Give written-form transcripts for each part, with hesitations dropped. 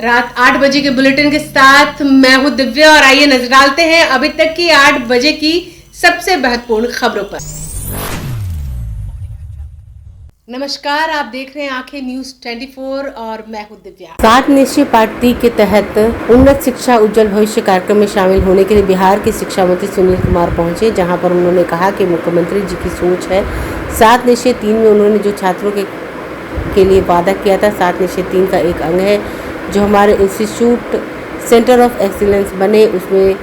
रात 8 बजे के बुलेटिन के साथ मैं हूं दिव्या और आइए नजर डालते हैं अभी तक की 8 बजे की सबसे महत्वपूर्ण खबरों पर। नमस्कार, आप देख रहे हैं आंखें न्यूज 24 और मैं हूं दिव्या। 7 निश्चय पार्टी के तहत उन्नत शिक्षा उज्जवल भविष्य कार्यक्रम में शामिल होने के लिए बिहार के शिक्षा मंत्री सुनील कुमार पहुंचे, जहां पर उन्होंने कहा कि मुख्यमंत्री जी की सोच है 7 निश्चय 3 में उन्होंने जो छात्रों के लिए वादा किया था 7 निश्चय 3 का एक अंग है जो हमारे इंस्टीट्यूट सेंटर ऑफ एक्सीलेंस बने, उसमें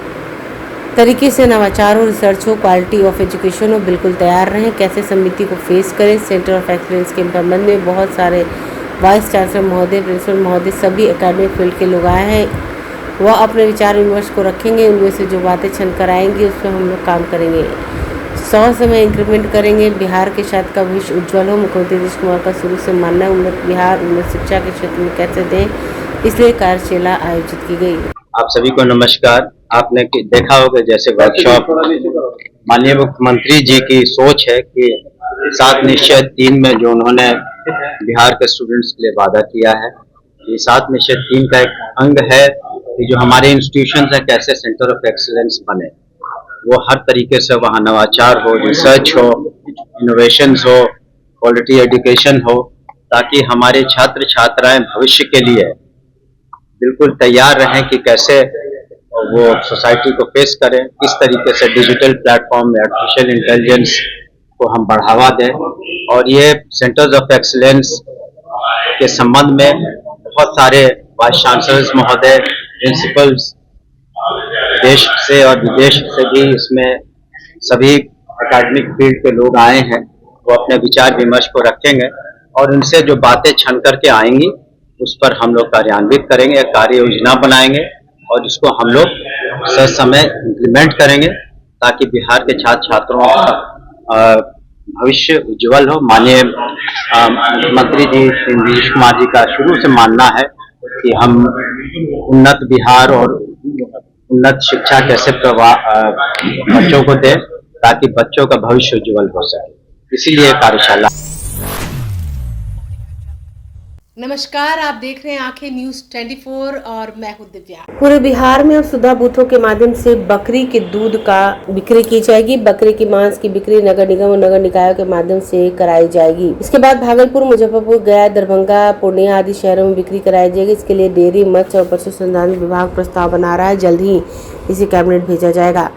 तरीके से नवाचार हो, रिसर्च हो, क्वालिटी ऑफ एजुकेशन हो, बिल्कुल तैयार रहें। कैसे समिति को फेस करें। सेंटर ऑफ एक्सीलेंस के संबंध में बहुत सारे वाइस चांसलर महोदय, प्रिंसिपल महोदय, सभी एकेडमिक फील्ड के लोग आए हैं। वह अपने विचार विमर्श को रखेंगे, उनमें से जो बातें छन कर आएंगी उसमें हम लोग काम करेंगे। 100 समय इंक्रीमेंट करेंगे। बिहार के छात्र का भविष्य उज्ज्वल हो। मुख्यमंत्री नीतीश कुमार का शुरू से मानना है उन्नत बिहार उन्नत शिक्षा के क्षेत्र में कैसे दें, इसलिए कार्यशाला आयोजित की गई। आप सभी को नमस्कार। आपने देखा होगा जैसे वर्कशॉप माननीय मुख्यमंत्री जी की सोच है कि 7 निश्चय 3 में जो उन्होंने बिहार के स्टूडेंट्स के लिए वादा किया है, ये 7 निश्चय 3 का एक अंग है कि जो हमारे इंस्टीट्यूशन है कैसे सेंटर ऑफ एक्सीलेंस बने, वो हर तरीके से वहाँ नवाचार हो, रिसर्च हो, इनोवेशंस हो, क्वालिटी एजुकेशन हो, ताकि हमारे छात्र छात्राएं भविष्य के लिए बिल्कुल तैयार रहें कि कैसे वो सोसाइटी को फेस करें, किस तरीके से डिजिटल प्लेटफॉर्म में आर्टिफिशियल इंटेलिजेंस को हम बढ़ावा दें। और ये सेंटर्स ऑफ एक्सीलेंस के संबंध में बहुत सारे वाइस चांसलर्स महोदय, प्रिंसिपल्स देश से और विदेश से भी इसमें सभी एकेडमिक फील्ड के लोग आए हैं। वो अपने विचार विमर्श को रखेंगे और उनसे जो बातें छन करके आएंगी उस पर हम लोग कार्यान्वित करेंगे, कार्य योजना बनाएंगे और इसको हम लोग ससमय इम्प्लीमेंट करेंगे ताकि बिहार के छात्र छात्रों का भविष्य उज्जवल हो। माननीय मुख्यमंत्री जी श्री नीतीश कुमार जी का शुरू से मानना है कि हम उन्नत बिहार और उन्नत शिक्षा कैसे बच्चों को दें ताकि बच्चों का भविष्य उज्जवल हो सके, इसीलिए कार्यशाला। नमस्कार, आप देख रहे हैं आंखें न्यूज 24 और मैं हूं दिव्या। पूरे बिहार में अब सुधा बूथों के माध्यम से बकरी के दूध का बिक्री की जाएगी। बकरी के मांस की बिक्री नगर निगम और नगर निकायों के माध्यम से कराई जाएगी। इसके बाद भागलपुर, मुजफ्फरपुर, गया, दरभंगा, पूर्णिया आदि शहरों में बिक्री कराई जाएगी। इसके लिए डेयरी, मत्स्य और पशु संसाधन विभाग प्रस्ताव बना रहा है। जल्द ही इसे कैबिनेट भेजा जाएगा।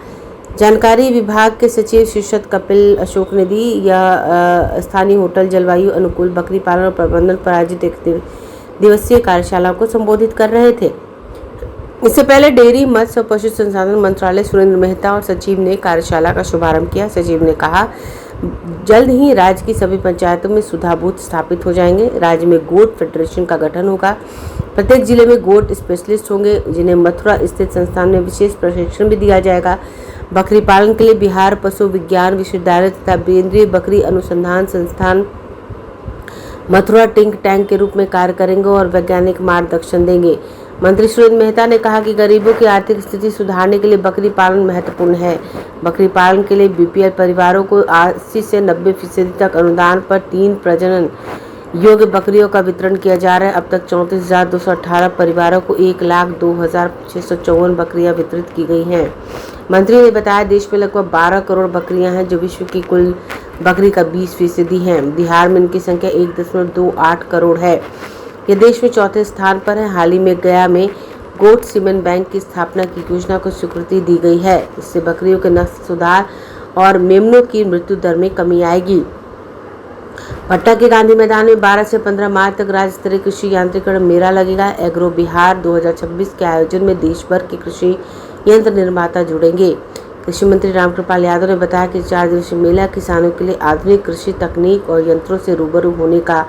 जानकारी विभाग के सचिव शीर्षत कपिल अशोक ने दी। यह स्थानीय होटल जलवायु अनुकूल बकरी पालन और प्रबंधन पर आयोजित एक दिवसीय कार्यशाला को संबोधित कर रहे थे। इससे पहले डेयरी, मत्स्य और पशु संसाधन मंत्रालय सुरेंद्र मेहता और सचिव ने कार्यशाला का शुभारंभ किया। सचिव ने कहा जल्द ही राज्य की सभी पंचायतों में सुधा बूथ स्थापित हो जाएंगे। राज्य में गोट फेडरेशन का गठन होगा। प्रत्येक जिले में गोट स्पेशलिस्ट होंगे जिन्हें मथुरा स्थित संस्थान में विशेष प्रशिक्षण भी दिया जाएगा। बकरी पालन के लिए बिहार पशु विज्ञान विश्वविद्यालय तथा केंद्रीय बकरी अनुसंधान संस्थान मथुरा थिंक टैंक के रूप में कार्य करेंगे और वैज्ञानिक मार्गदर्शन देंगे। मंत्री सुरेंद्र मेहता ने कहा कि गरीबों की आर्थिक स्थिति सुधारने के लिए बकरी पालन महत्वपूर्ण है। बकरी पालन के लिए बीपीएल परिवारों को 80 से 90% तक अनुदान पर 3 प्रजनन योग्य बकरियों का वितरण किया जा रहा है। अब तक 34,218 परिवारों को 1,02,654 बकरियां वितरित की गई हैं। मंत्री ने बताया देश में लगभग 12 करोड़ बकरियां हैं जो विश्व की कुल बकरी का 20% है। बिहार में इनकी संख्या 1.28 करोड़ है। यह देश में चौथे स्थान पर है। हाल ही में गया में गोट सीमेंट बैंक की स्थापना की योजना को स्वीकृति दी गई है। इससे बकरियों के नस्ल सुधार और मेमनों की मृत्यु दर में कमी आएगी। पटना के गांधी मैदान में 12 से 15 मार्च तक राज्य स्तरीय कृषि यांत्रिकरण मेला लगेगा। एग्रो बिहार 2026 के आयोजन में देश भर के कृषि यंत्र निर्माता जुड़ेंगे। कृषि मंत्री रामकृपाल यादव ने बताया कि 4 दिवसीय मेला किसानों के लिए आधुनिक कृषि तकनीक और यंत्रों से रूबरू होने का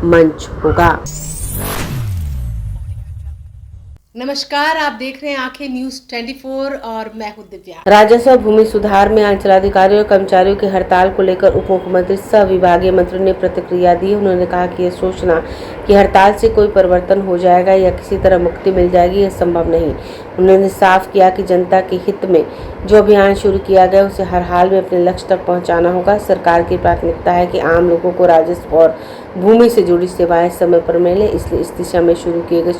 मंच होगा। नमस्कार, आप देख रहे हैं आंखें न्यूज 24 और मैं हूं दिव्या। राजस्व और भूमि सुधार में अंचलाधिकारियों और कर्मचारियों की हड़ताल को लेकर उप मुख्यमंत्री सह विभागीय मंत्री ने प्रतिक्रिया दी। उन्होंने कहा कि यह सोचना कि हड़ताल से कोई परिवर्तन हो जाएगा या किसी तरह मुक्ति मिल जाएगी, यह संभव नहीं। उन्होंने साफ किया कि जनता के हित में जो अभियान शुरू किया गया उसे हर हाल में अपने लक्ष्य तक पहुँचाना होगा। सरकार की प्राथमिकता है कि आम लोगों को राजस्व और भूमि से जुड़ी सेवाएं समय पर मिले, इसलिए इस दिशा में शुरू किए गए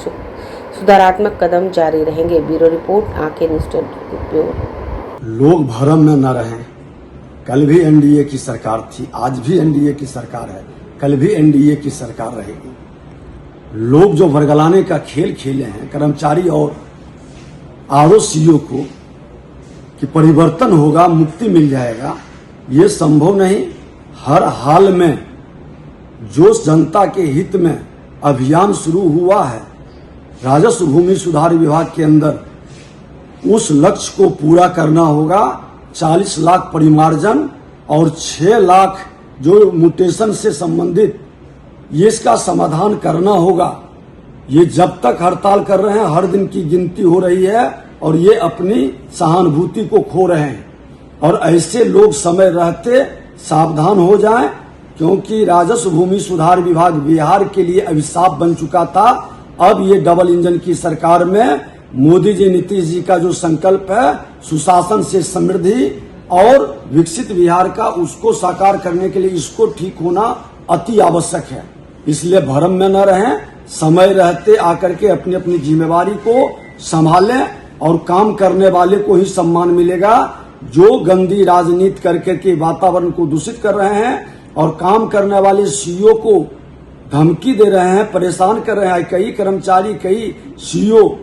सुधारात्मक कदम जारी रहेंगे। ब्यूरो रिपोर्ट, आंखें न्यूज़ 24। लोग भ्रम में न रहें। कल भी एनडीए की सरकार थी, आज भी एनडीए की सरकार है, कल भी एनडीए की सरकार रहेगी। लोग जो वर्गलाने का खेल खेले हैं कर्मचारी और आरओसीओ को कि परिवर्तन होगा, मुक्ति मिल जाएगा, ये संभव नहीं। हर हाल में जो जनता के हित में अभियान शुरू हुआ है राजस्व भूमि सुधार विभाग के अंदर, उस लक्ष्य को पूरा करना होगा। 40 लाख परिमार्जन और 6 लाख जो म्यूटेशन से संबंधित, ये इसका समाधान करना होगा। ये जब तक हड़ताल कर रहे हैं, हर दिन की गिनती हो रही है और ये अपनी सहानुभूति को खो रहे हैं। और ऐसे लोग समय रहते सावधान हो जाएं, क्योंकि राजस्व भूमि सुधार विभाग बिहार के लिए अभिशाप बन चुका था। अब ये डबल इंजन की सरकार में मोदी जी, नीतीश जी का जो संकल्प है सुशासन से समृद्धि और विकसित बिहार का, उसको साकार करने के लिए इसको ठीक होना अति आवश्यक है। इसलिए भ्रम में न रहें, समय रहते आकर के अपनी अपनी जिम्मेवारी को संभालें और काम करने वाले को ही सम्मान मिलेगा। जो गंदी राजनीति करके के वातावरण को दूषित कर रहे हैं और काम करने वाले सीईओ को धमकी दे रहे हैं, परेशान कर रहे हैं, कई कर्मचारी, कई सीईओ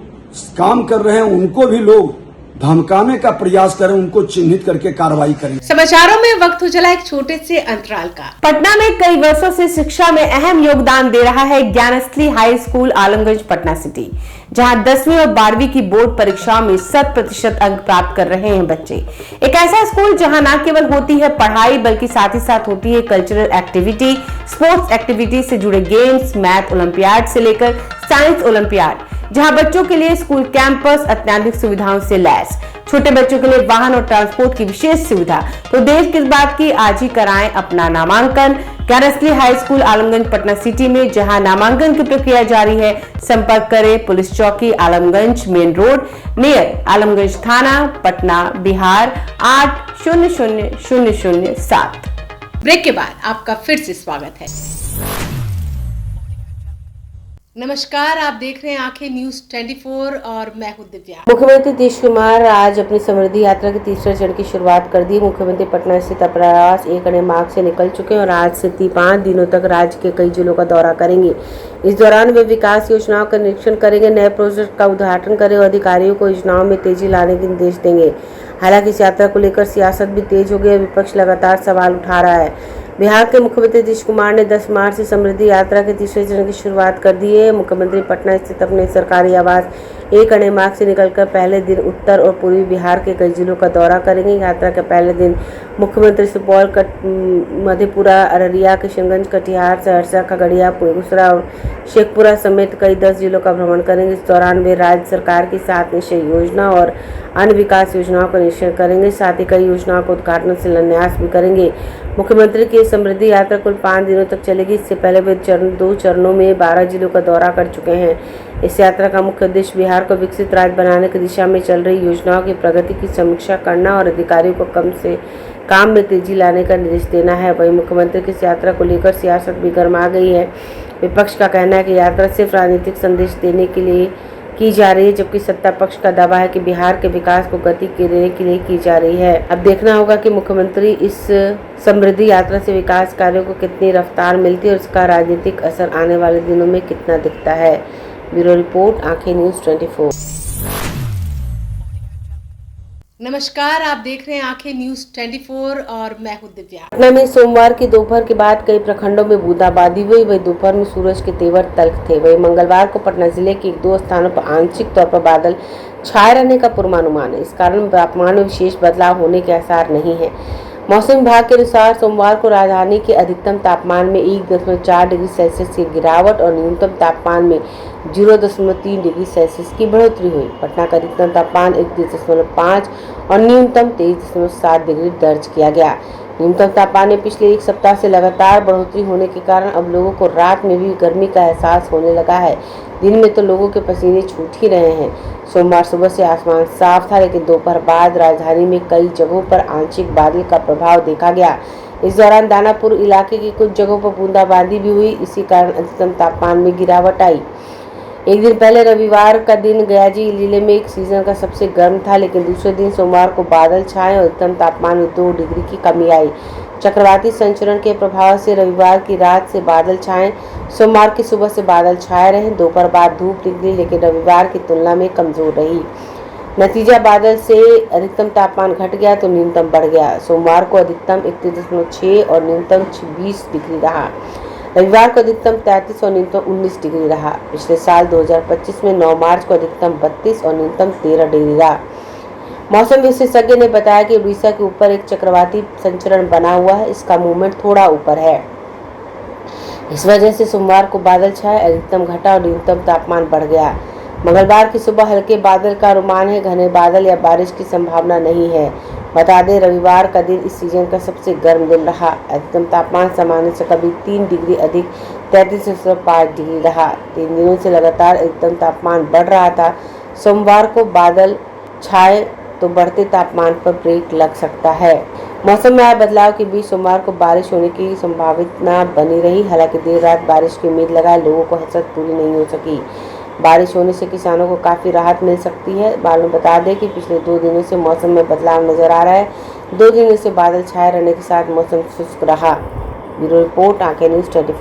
काम कर रहे हैं, उनको भी लोग धमकाने का प्रयास करें, उनको चिन्हित करके कार्रवाई करें। समाचारों में वक्त हो चला एक छोटे से अंतराल का। पटना में कई वर्षों से शिक्षा में अहम योगदान दे रहा है Gyansthali high school Alamganj Patna city, जहां 10वीं और 12वीं की बोर्ड परीक्षाओं में 100% अंक प्राप्त कर रहे हैं बच्चे। एक ऐसा स्कूल जहां न केवल होती है पढ़ाई, बल्कि साथ ही साथ होती है कल्चरल एक्टिविटी, स्पोर्ट्स एक्टिविटी से जुड़े गेम्स, मैथ ओलंपियाड से लेकर साइंस ओलंपियाड, जहां बच्चों के लिए स्कूल कैंपस अत्याधुनिक सुविधाओं से लैस, छोटे बच्चों के लिए वाहन और ट्रांसपोर्ट की विशेष सुविधा। तो देर किस बात की, आज ही कराएं अपना नामांकन Gyansthali high school Alamganj Patna city में, जहां नामांकन की प्रक्रिया जारी है। संपर्क करें पुलिस चौकी Alamganj main road near Alamganj थाना पटना बिहार 800007। ब्रेक के बाद आपका फिर से स्वागत है। नमस्कार, आप देख रहे हैं आंखें न्यूज़ 24 और मैं हूं दिव्या। मुख्यमंत्री नीतीश कुमार आज अपनी समृद्धि यात्रा के तीसरे चरण की शुरुआत कर दी। मुख्यमंत्री पटना स्थित अपना आवास 1 अणे मार्ग से निकल चुके हैं और आज से 5 दिनों तक राज्य के कई जिलों का दौरा करेंगे। इस दौरान वे विकास योजनाओं का निरीक्षण करेंगे, नए प्रोजेक्ट का उद्घाटन करेंगे और अधिकारियों को योजनाओं में तेजी लाने के निर्देश देंगे। हालांकि इस यात्रा को लेकर सियासत भी तेज हो गई है, विपक्ष लगातार सवाल उठा रहा है। बिहार के मुख्यमंत्री नीतीश कुमार ने 10 मार्च से समृद्धि यात्रा के तीसरे चरण की शुरुआत कर दी है। मुख्यमंत्री पटना स्थित अपने सरकारी आवास 1 अणे मार्ग से निकलकर पहले दिन उत्तर और पूर्वी बिहार के कई जिलों का दौरा करेंगे। यात्रा के पहले दिन मुख्यमंत्री सुपौल, मधेपुरा, अररिया, किशनगंज, कटिहार, सहरसा, खगड़िया, बेगूसराय और शेखपुरा समेत कई 10 जिलों का भ्रमण करेंगे। इस दौरान वे राज्य सरकार की 7 निश्चय योजना और अन्य विकास योजनाओं का निरीक्षण करेंगे, साथ ही कई योजनाओं का उद्घाटन शिलान्यास भी करेंगे। मुख्यमंत्री की समृद्धि यात्रा कुल 5 दिनों तक चलेगी। इससे पहले वे 2 चरणों में 12 जिलों का दौरा कर चुके हैं। इस यात्रा का मुख्य उद्देश्य बिहार को विकसित राज्य बनाने की दिशा में चल रही योजनाओं की प्रगति की समीक्षा करना और अधिकारियों को काम में तेजी लाने का निर्देश देना है। वहीं मुख्यमंत्री की इस यात्रा को लेकर सियासत भी गर्मा गई है। विपक्ष का कहना है कि यात्रा सिर्फ राजनीतिक संदेश देने के लिए की जा रही है, जबकि सत्ता पक्ष का दावा है कि बिहार के विकास को गति देने के लिए की जा रही है। अब देखना होगा कि मुख्यमंत्री इस समृद्धि यात्रा से विकास कार्यों को कितनी रफ्तार मिलती है और इसका राजनीतिक असर आने वाले दिनों में कितना दिखता है। ब्यूरो रिपोर्ट, आंखें न्यूज़ 24। नमस्कार, आप देख रहे हैं आंखें न्यूज़ 24 और मैं हूं दिव्या। पटना में सोमवार की दोपहर के बाद कई प्रखंडों में बूंदाबांदी हुई। वही दोपहर में सूरज के तेवर तल्ख थे। वही मंगलवार को पटना जिले के 1-2 स्थानों पर आंशिक तौर पर बादल छाए रहने का पूर्वानुमान है। इस कारण तापमान में विशेष बदलाव होने के आसार नहीं है। मौसम विभाग के अनुसार सोमवार को राजधानी के अधिकतम तापमान में 1.4 डिग्री सेल्सियस की गिरावट और न्यूनतम तापमान में 0.3 डिग्री सेल्सियस की बढ़ोतरी हुई। पटना का अधिकतम तापमान 31.5 और न्यूनतम 23.7 डिग्री दर्ज किया गया। न्यूनतम तापमान में पिछले 1 सप्ताह से लगातार बढ़ोतरी होने के कारण अब लोगों को रात में भी गर्मी का एहसास होने लगा है। दिन में तो लोगों के पसीने छूट ही रहे हैं। सोमवार सुबह से आसमान साफ था, लेकिन दोपहर बाद राजधानी में कई जगहों पर आंशिक बादल का प्रभाव देखा गया। इस दौरान दानापुर इलाके की कुछ जगहों पर बूंदाबांदी भी हुई। इसी कारण अधिकतम तापमान में गिरावट आई। एक दिन पहले रविवार का दिन गयाजी जिले में एक सीजन का सबसे गर्म था, लेकिन दूसरे दिन सोमवार को बादल छाए और अधिकतम तापमान में 2 डिग्री की कमी आई। चक्रवाती संचरण के प्रभाव से रविवार की रात से बादल छाए, सोमवार की सुबह से बादल छाए रहे। दोपहर बाद धूप निकली, लेकिन रविवार की तुलना में कमजोर रही। नतीजा बादल से अधिकतम तापमान घट गया तो न्यूनतम बढ़ गया। सोमवार को अधिकतम 31.6 और न्यूनतम 20 डिग्री रहा। रविवार को अधिकतम 33 और न्यूनतम 19 डिग्री रहा। पिछले साल 2025 में 9 मार्च को अधिकतम 32 और न्यूनतम 13 डिग्री रहा। मौसम विशेषज्ञ ने बताया कि उड़ीसा के ऊपर एक चक्रवाती संचरण बना हुआ है, इसका मूवमेंट थोड़ा ऊपर है। इस वजह से सोमवार को बादल छाए, अधिकतम घटा और न्यूनतम तापमान बढ़ गया। मंगलवार की सुबह हल्के बादल का अनुमान है, घने बादल या बारिश की संभावना नहीं है। बता दें, रविवार का दिन इस सीजन का सबसे गर्म दिन रहा। अधिकतम तापमान सामान्य से करीब 3 डिग्री अधिक 33.5 डिग्री रहा। 3 दिनों से लगातार अधिकतम तापमान बढ़ रहा था। सोमवार को बादल छाए तो बढ़ते तापमान पर ब्रेक लग सकता है। मौसम में आए बदलाव के बीच सोमवार को बारिश होने की संभावना बनी रही। हालांकि देर रात बारिश की उम्मीद लगाए लोगों को हसरत पूरी नहीं हो सकी। बारिश होने से किसानों को काफ़ी राहत मिल सकती है। मालूम बता दें कि पिछले 2 दिनों से मौसम में बदलाव नजर आ रहा है। 2 दिनों से बादल छाए रहने के साथ मौसम शुष्क रहा। ब्यूरो रिपोर्ट, आंखें न्यूज़ 24।